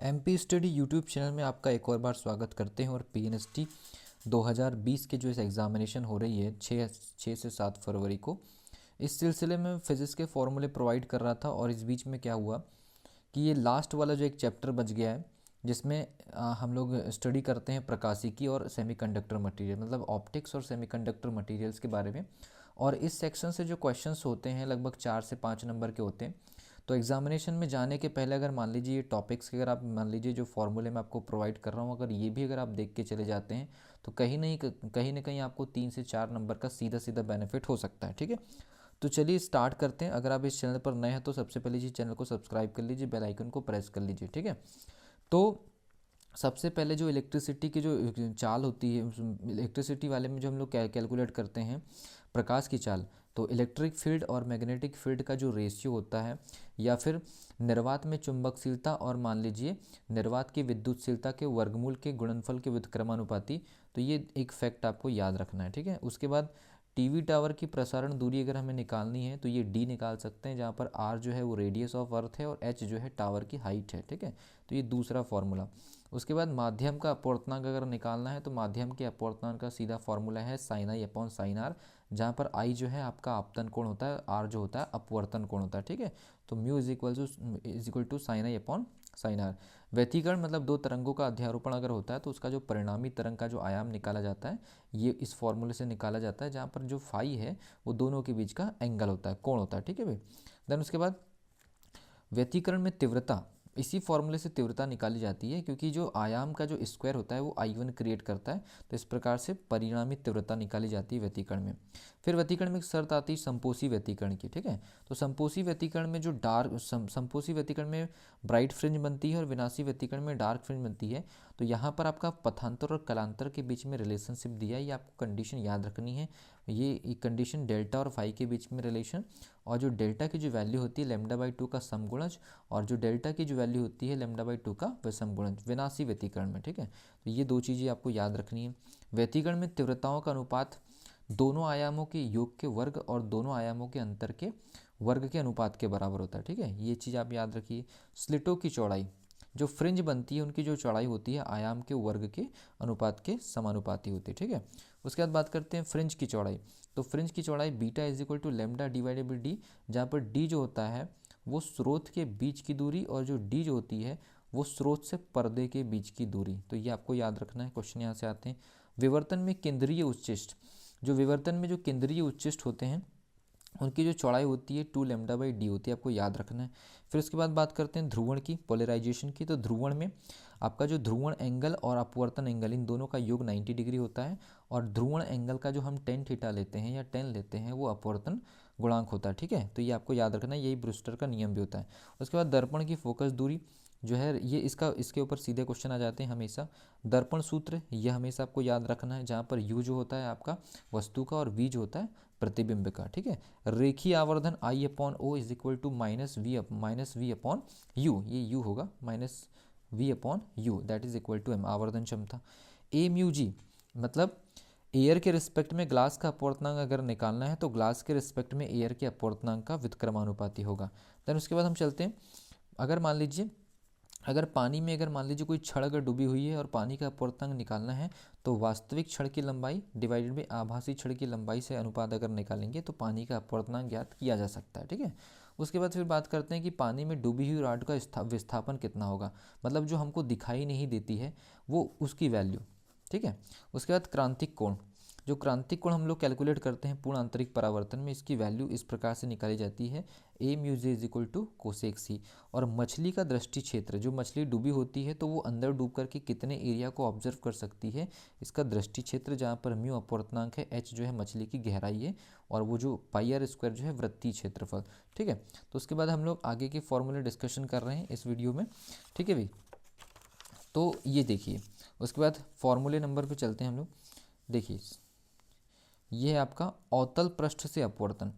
MP study YouTube channel में आपका एक और बार स्वागत करते हैं। और पीएनएसटी 2020 के जो इस एग्ज़ामिनेशन हो रही है 6 से 7 फरवरी को, इस सिलसिले में फ़िज़िक्स के फॉर्मूले प्रोवाइड कर रहा था। और इस बीच में क्या हुआ कि ये लास्ट वाला जो एक चैप्टर बच गया है जिसमें हम लोग स्टडी करते हैं प्रकाशिकी और सेमीकंडक्टर मटेरियल, मतलब ऑप्टिक्स और सेमीकंडक्टर मटेरियल्स के बारे में। और इस सेक्शन से जो क्वेश्चंस होते हैं लगभग 4 से 5 नंबर के होते हैं। तो एग्जामिनेशन में जाने के पहले अगर मान लीजिए ये टॉपिक्स के, अगर आप मान लीजिए जो फॉर्मूले मैं आपको प्रोवाइड कर रहा हूँ, अगर ये भी अगर आप देख के चले जाते हैं तो कहीं ना कहीं आपको 3 से 4 नंबर का सीधा सीधा बेनिफिट हो सकता है। ठीक है, तो चलिए स्टार्ट करते हैं। अगर आप इस चैनल पर नए हैं तो सबसे पहले जी चैनल को सब्सक्राइब कर लीजिए, बेल आइकन को प्रेस कर लीजिए। ठीक है, तो सबसे पहले जो इलेक्ट्रिसिटी की जो चाल होती है, इलेक्ट्रिसिटी वाले में जो हम लोग कैलकुलेट करते हैं प्रकाश की चाल, तो इलेक्ट्रिक फील्ड और मैग्नेटिक फील्ड का जो रेशियो होता है, या फिर निर्वात में चुंबकशीलता और मान लीजिए निर्वात की विद्युतशीलता के वर्गमूल के गुणनफल के व्युत्क्रमानुपाती, तो ये एक फैक्ट आपको याद रखना है। ठीक है, उसके बाद टीवी टावर की प्रसारण दूरी अगर हमें निकालनी है तो ये डी निकाल सकते हैं, जहाँ पर आर जो है वो रेडियस ऑफ अर्थ है और एच जो है टावर की हाइट है। ठीक है, तो ये दूसरा फॉर्मूला। उसके बाद माध्यम का अपवर्तनांक अगर निकालना है तो माध्यम के अपवर्तनांक का सीधा फॉर्मूला है sine I upon sine R, जहाँ पर आई जो है आपका आपतन कोण होता है, आर जो होता है अपवर्तन कोण होता है। ठीक है, तो mu is equal to sine I upon sine R. व्यतिकरण मतलब दो तरंगों का अध्यारोपण अगर होता है तो उसका जो परिणामी तरंग का जो आयाम निकाला जाता है ये इस फॉर्मूले से निकाला जाता है, जहाँ पर जो फाई है वो दोनों के बीच का एंगल होता है, कोण होता है। ठीक है भाई, देन उसके बाद व्यतिकरण में तीव्रता, इसी फॉर्मूले से तीव्रता निकाली जाती है, क्योंकि जो आयाम का जो स्क्वायर होता है वो I1 क्रिएट करता है, तो इस प्रकार से परिणामी तीव्रता निकाली जाती है व्यतिकरण में। फिर व्यतिकरण में एक शर्त आती है संपोषी व्यतिकरण की। ठीक है, तो संपोषी व्यतिकरण में जो संपोषी व्यतिकरण में ब्राइट फ्रिंज बनती है और विनाशी व्यतिकरण में डार्क फ्रिंज बनती है। तो यहाँ पर आपका पथांतर और कलांतर के बीच में रिलेशनशिप दिया है, ये आपको कंडीशन याद रखनी है। ये कंडीशन डेल्टा और फाई के बीच में रिलेशन, और जो डेल्टा की जो वैल्यू होती है λ/2 का समगुणज, और जो डेल्टा की जो वैल्यू होती है λ/2 का विषम गुणज विनाशी व्यतिकरण में। ठीक है, तो ये दो चीज़ें आपको याद रखनी है। व्यतिकरण में तीव्रताओं का अनुपात दोनों आयामों के योग के वर्ग और दोनों आयामों के अंतर के वर्ग के अनुपात के बराबर होता है। ठीक है, ये चीज़ आप याद रखिए। स्लिटों की चौड़ाई, जो फ्रिंज बनती है उनकी जो चौड़ाई होती है आयाम के वर्ग के अनुपात के समानुपाती होती है। ठीक है, उसके बाद बात करते हैं फ्रिंज की चौड़ाई। तो फ्रिंज की चौड़ाई beta is equal to lambda divided by D, जहाँ पर डी जो होता है वो स्रोत के बीच की दूरी, और जो डी जो होती है वो स्रोत से पर्दे के बीच की दूरी। तो ये आपको याद रखना है, क्वेश्चन यहाँ से आते हैं। विवर्तन में केंद्रीय उच्चिष्ट, जो विवर्तन में जो केंद्रीय उच्चिष्ट होते हैं उनकी जो चौड़ाई होती है 2 λ/d होती है, आपको याद रखना है। फिर उसके बाद बात करते हैं ध्रुवण की, पोलराइजेशन की। तो ध्रुवण में आपका जो ध्रुवण एंगल और अपवर्तन एंगल इन दोनों का योग 90 डिग्री होता है, और ध्रुवण एंगल का जो हम टेन थीटा लेते हैं या 10 लेते हैं वो अपवर्तन गुणांक होता है। ठीक है, तो ये आपको याद रखना है, यही ब्रूस्टर का नियम भी होता है। उसके बाद दर्पण की फोकस दूरी जो है ये इसके ऊपर सीधे क्वेश्चन आ जाते हैं हमेशा। दर्पण सूत्र ये हमेशा आपको याद रखना है, जहाँ पर यू जो होता है आपका वस्तु का और वी जो होता है प्रतिबिंब का। ठीक है, रेखीय आवर्धन I upon O is equal to minus V upon U, ये यू होगा minus V upon U, that is equal to M, आवर्धन क्षमता। ए म्यू जी मतलब एयर के रिस्पेक्ट में ग्लास का अपवर्तनांक अगर निकालना है तो ग्लास के रिस्पेक्ट में एयर के अपवर्तनांक का व्युत्क्रमानुपाती होगा। देन उसके बाद हम चलते हैं, अगर मान लीजिए अगर पानी में अगर मान लीजिए कोई छड़ अगर डूबी हुई है और पानी का अपवर्तनांक निकालना है तो वास्तविक छड़ की लंबाई डिवाइडेड बाई आभासी छड़ की लंबाई से अनुपात अगर निकालेंगे तो पानी का अपवर्तनांक ज्ञात किया जा सकता है। ठीक है, उसके बाद फिर बात करते हैं कि पानी में डूबी हुई रॉड का विस्थापन कितना होगा, मतलब जो हमको दिखाई नहीं देती है वो उसकी वैल्यू। ठीक है, उसके बाद क्रांतिक कोण, जो क्रांतिक कोण हम लोग कैलकुलेट करते हैं पूर्ण आंतरिक परावर्तन में, इसकी वैल्यू इस प्रकार से निकाली जाती है A mu J is equal to cosec C. और मछली का दृष्टि क्षेत्र, जो मछली डूबी होती है तो वो अंदर डूब करके कितने एरिया को ऑब्जर्व कर सकती है, इसका दृष्टि क्षेत्र, जहाँ पर म्यू अपवर्तनांक है, एच जो है मछली की गहराई है, और वो जो पाई आर स्क्वायर जो है वृत्तीय क्षेत्रफल। ठीक है, तो उसके बाद हम लोग आगे के फॉर्मूले डिस्कशन कर रहे हैं इस वीडियो में। ठीक है भाई, तो ये देखिए उसके बाद फॉर्मूले नंबर पे चलते हैं हम लोग। देखिए ये है आपका अवतल पृष्ठ से अपवर्तन,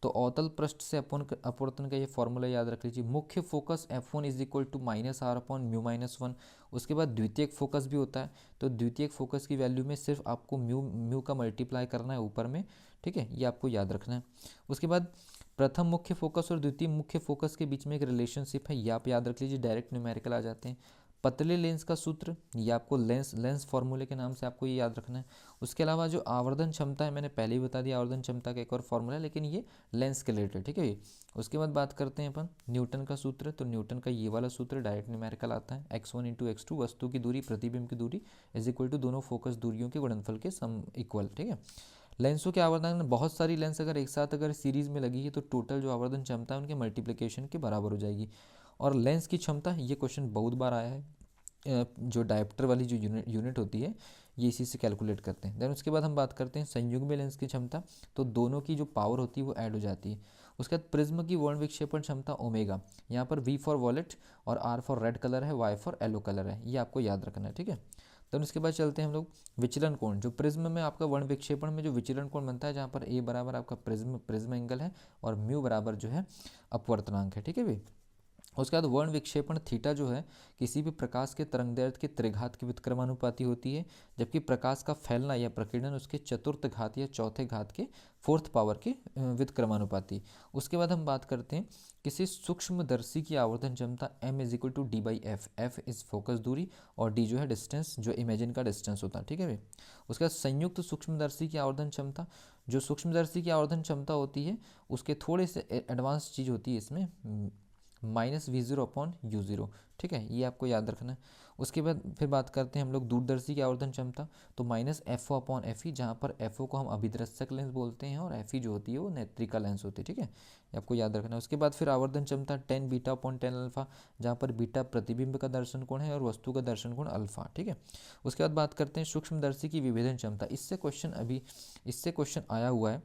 तो अवतल पृष्ठ से अपवर्तन का ये फॉर्मूला याद रख लीजिए। मुख्य focus F1 is equal to minus R upon mu minus one. उसके बाद द्वितीयक फोकस भी होता है, तो द्वितीयक फोकस की वैल्यू में सिर्फ आपको म्यू का मल्टीप्लाई करना है ऊपर में। ठीक है, ये आपको याद रखना है। उसके बाद प्रथम मुख्य फोकस और द्वितीय मुख्य फोकस के बीच में एक रिलेशनशिप है, ये आप याद रख लीजिए, डायरेक्ट न्यूमेरिकल आ जाते हैं। पतले लेंस का सूत्र, ये आपको लेंस फॉर्मूले के नाम से आपको ये याद रखना है। उसके अलावा जो आवर्धन क्षमता है, मैंने पहले ही बता दिया आवर्धन क्षमता का एक और फॉर्मूला है, लेकिन ये लेंस के रिलेटेड, ठीक है ये। उसके बाद बात करते हैं अपन न्यूटन का सूत्र। तो न्यूटन का ये वाला सूत्र डायरेक्ट न्यूमेरिकल आता है, x1 इंटू x2, वस्तु की दूरी प्रतिबिंब की दूरी इज इक्वल टू दोनों फोकस दूरियों के गुणनफल के सम इक्वल, ठीक है। लेंसों के आवर्धन, बहुत सारी लेंस अगर एक साथ अगर सीरीज में लगी है तो टोटल जो आवर्धन क्षमता है उनके मल्टीप्लिकेशन के बराबर हो जाएगी। और लेंस की क्षमता, ये क्वेश्चन बहुत बार आया है, जो डायप्टर वाली जो यूनिट होती है ये इसी से कैलकुलेट करते हैं। देन उसके बाद हम बात करते हैं संयुग्म लेंस की क्षमता। तो दोनों की जो पावर होती है वो ऐड हो जाती है। उसके बाद प्रिज्म की वर्ण विक्षेपण क्षमता ओमेगा, यहाँ पर V फॉर वॉलेट और R फॉर रेड कलर है, Y फॉर येलो कलर है, ये आपको याद रखना है, ठीक है। तो उसके बाद चलते हैं हम लोग विचलन कोण। जो प्रिज्म में आपका वर्ण विक्षेपण में जो विचलन कोण बनता है, जहाँ पर A बराबर आपका प्रिज्म एंगल है और म्यू बराबर जो है अपवर्तनांक है, ठीक है भाई। उसके बाद वर्ण विक्षेपण थीटा जो है किसी भी प्रकाश के तरंगदैर्घ्य के त्रिघात के व्युत्क्रमानुपाती होती है, जबकि प्रकाश का फैलना या प्रकीर्णन उसके चतुर्थ घात या चौथे घात के फोर्थ पावर के व्युत्क्रमानुपाती। उसके बाद हम बात करते हैं किसी सूक्ष्मदर्शी की आवर्धन क्षमता m is equal to d/f। f is focus दूरी और d जो है डिस्टेंस, जो इमेजिन का डिस्टेंस होता है, ठीक है भाई। उसके बाद संयुक्त सूक्ष्मदर्शी की आवर्धन क्षमता, जो सूक्ष्मदर्शी की आवर्धन क्षमता होती है उसके थोड़े से एडवांस चीज़ होती है इसमें, -V0/U0, ठीक है, ये आपको याद रखना है। उसके बाद फिर बात करते हैं हम लोग दूरदर्शी की आवर्धन क्षमता। तो -FO/FE, जहाँ पर FO को हम अभिदृश्यक लेंस बोलते हैं और FE जो होती है वो नेत्रिका लेंस होती है, ठीक है, ये आपको याद रखना है। उसके बाद फिर आवर्धन क्षमता tan β/tan अल्फा, जहाँ पर बीटा प्रतिबिंब का दर्शन कोण है और वस्तु का दर्शन कोण अल्फा, ठीक है। उसके बाद बात करते हैं सूक्ष्मदर्शी की विभेदन क्षमता। इससे क्वेश्चन आया हुआ है,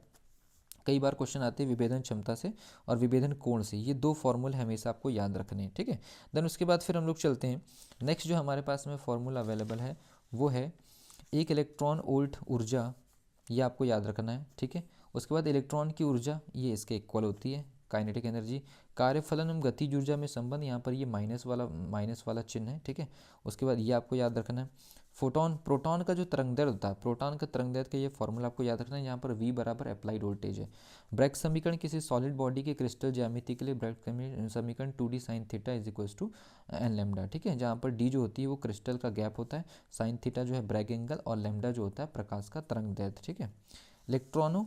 कई बार क्वेश्चन आते हैं विभेदन क्षमता से और विभेदन कोण से। ये दो फॉर्मूले हमेशा आपको याद रखने हैं, ठीक है। देन उसके बाद फिर हम लोग चलते हैं नेक्स्ट, जो हमारे पास में फॉर्मूला अवेलेबल है वो है 1 इलेक्ट्रॉन वोल्ट ऊर्जा, ये आपको याद रखना है, ठीक है। उसके बाद इलेक्ट्रॉन की ऊर्जा ये इसके इक्वल होती है, काइनेटिक एनर्जी। कार्यफलन एवं गतिज ऊर्जा में संबंध, यहाँ पर ये माइनस वाला चिन्ह है, ठीक है। उसके बाद ये आपको याद रखना है। प्रोटॉन का जो तरंगदैर्घ्य होता है, प्रोटॉन का तरंगदैर्घ्य का ये फॉर्मूला आपको याद रखना है, यहाँ पर V बराबर अप्लाइड वोल्टेज है। ब्रैग समीकरण किसी सॉलिड बॉडी के क्रिस्टल ज्यामिति के लिए ब्रैग समीकरण 2D sin theta is equals to n lambda, ठीक है, जहाँ पर D जो होती है वो क्रिस्टल का गैप होता है, साइन थीटा जो है ब्रैग एंगल और लैम्डा जो होता है प्रकाश का तरंगदैर्घ्य, ठीक है। इलेक्ट्रॉनों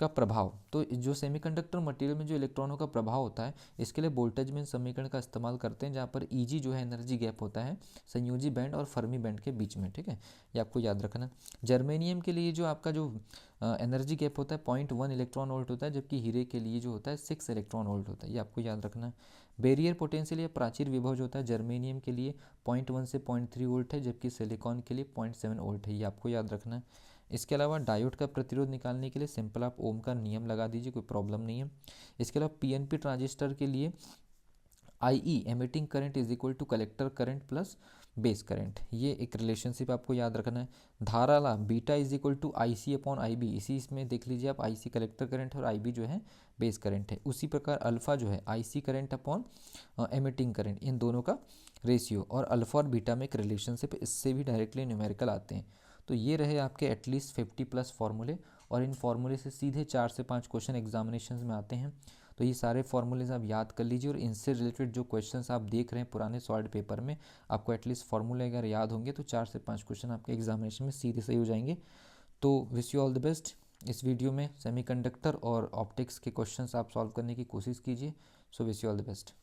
का प्रभाव, तो जो सेमीकंडक्टर मटेरियल में जो इलेक्ट्रॉनों का प्रभाव होता है, इसके लिए बोल्टेजमैन समीकरण का इस्तेमाल करते हैं, जहाँ पर Eg जो है एनर्जी गैप होता है संयोजी बैंड और फर्मी बैंड के बीच में, ठीक है, ये आपको याद रखना। जर्मेनियम के लिए जो आपका जो एनर्जी गैप होता है 0.1 इलेक्ट्रॉन वोल्ट होता है, जबकि हीरे के लिए जो होता है 6 इलेक्ट्रॉन वोल्ट होता है, ये आपको याद रखना। बैरियर पोटेंशियल या प्राचीर विभव जो होता है जर्मेनियम के लिए 0.1 से 0.3 वोल्ट है, जबकि सिलिकॉन के लिए 0.7 वोल्ट है, ये आपको याद रखना। इसके अलावा डायोड का प्रतिरोध निकालने के लिए सिंपल आप ओम का नियम लगा दीजिए, कोई प्रॉब्लम नहीं है। इसके अलावा पीएनपी ट्रांजिस्टर के लिए IE emitting current is equal to collector current plus base current, ये एक रिलेशनशिप आपको याद रखना है। धारा ला beta is equal to IC/IB, इसी इसमें देख लीजिए आप, IC कलेक्टर करंट है और IB जो है बेस करंट है। उसी प्रकार अल्फा जो है IC current upon emitting current, इन दोनों का रेशियो, और अल्फा और बीटा में एक रिलेशनशिप, इससे भी डायरेक्टली न्यूमेरिकल आते हैं। तो ये रहे आपके एटलीस्ट 50+ फार्मूले, और इन फार्मूले से सीधे 4 से 5 क्वेश्चन एग्जामिनेशन में आते हैं। तो ये सारे फार्मूलेज आप याद कर लीजिए, और इनसे रिलेटेड जो क्वेश्चंस आप देख रहे हैं पुराने सॉलिड पेपर में, आपको एटलीस्ट फार्मूले अगर याद होंगे तो 4 से 5 क्वेश्चन आपके एग्जामिनेशन में सीधे सही हो जाएंगे। तो wish you all the best. इस वीडियो में सेमीकंडक्टर और ऑप्टिक्स के क्वेश्चंस आप सॉल्व करने की कोशिश कीजिए। So wish you all the best.